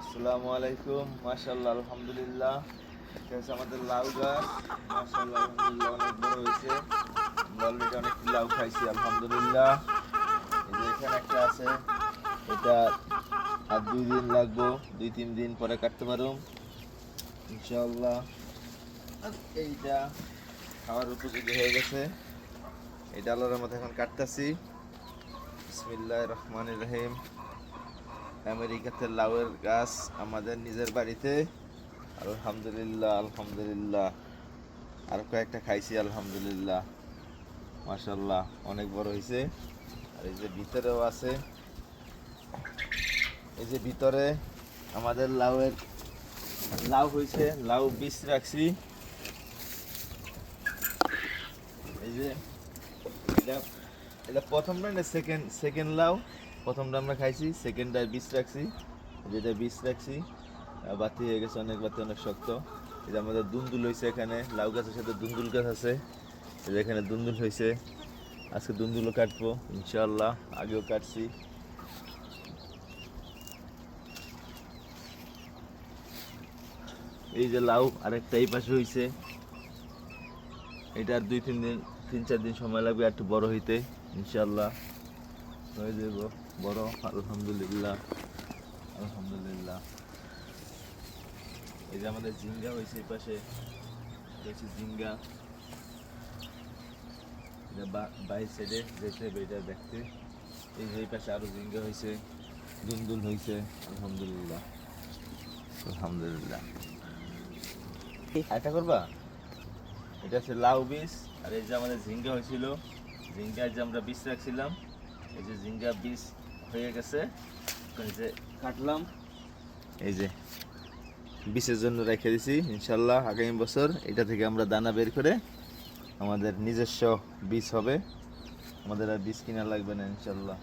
আসসালামু আলাইকুম। মাশাআল্লাহ, আলহামদুলিল্লাহ। এটা হচ্ছে আমাদের লাউ গাছ। মাশাআল্লাহ, আলহামদুলিল্লাহ, অনেক বড় হয়েছে। আমরা অলরেডি অনেক লাউ খাইছি, আলহামদুলিল্লাহ। এই যে এখানে একটা আছে, এটা আর 2 দিন লাগবো, 2-3 দিন পরে কাটতে পারুম ইনশাআল্লাহ। আর এইটা খাওয়ার উপযোগী হয়ে গেছে। এটা আল্লাহর মধ্যে এখন কাটতেছি। বিসমিল্লাহির রহমানির রহিম। আমেরিকাতে লাউয়ের গাছ আমাদের নিজের বাড়িতে, আলহামদুলিল্লাহ আলহামদুলিল্লাহ। আর কয়েকটা খাইছি, আলহামদুলিল্লাহ। মাশাল্লাহ, অনেক বড় হয়েছে। আর এই যে ভিতরেও আছে, এই যে ভিতরে আমাদের লাউ হয়েছে, লাউ বীজ রাখছি। এই যে এটা এটা প্রথমটা না সেকেন্ড সেকেন্ড লাউ। প্রথমটা আমরা খাইছি, সেকেন্ডটা বীজ রাখছি। যেটা বীজ রাখছি বাতি হয়ে গেছে, অনেক বাতি, অনেক শক্ত। এটা আমাদের দুন্দুল হয়েছে, এখানে লাউ গাছের সাথে দুন্দুল গাছ আছে। এই যে এখানে দুন্দুল হয়েছে, আজকে দুন্দুলও কাটবো ইনশাআল্লাহ। আগেও কাটছি। এই যে লাউ আরেকটা এই পাশে হয়েছে। এটা আর 2-3 দিন, 3-4 দিন সময় লাগবে একটু বড় হইতে ইনশাআল্লাহ। হয়ে যাব বড়, আলহামদুলিল্লাহ আলহামদুলিল্লাহ। এই যে আমাদের ঝিঙ্গা হয়েছে এই পাশে, হয়েছে ঝিঙ্গা। এটা বাইর সাইডে যেতে হবে এটা দেখতে। এই যে এই পাশে আরো ঝিঙ্গা হয়েছে, দুন্দুল হয়েছে, আলহামদুলিল্লাহ আলহামদুলিল্লাহ। এটা করবা, এটা হচ্ছে লাউ বীজ। আর এই যে আমাদের ঝিঙ্গা হয়েছিল, ঝিঙ্গার যে আমরা বীজ রাখছিলাম, এই যে ঝিঙ্গা বীজ হয়ে গেছে। এই যে কাটলাম, এই যে বীজের জন্য রেখে দিছি ইনশাল্লাহ। আগামী বছর এটা থেকে আমরা দানা বের করে আমাদের নিজস্ব বীজ হবে, আমাদের আর বীজ কিনা লাগবে না ইনশাল্লাহ।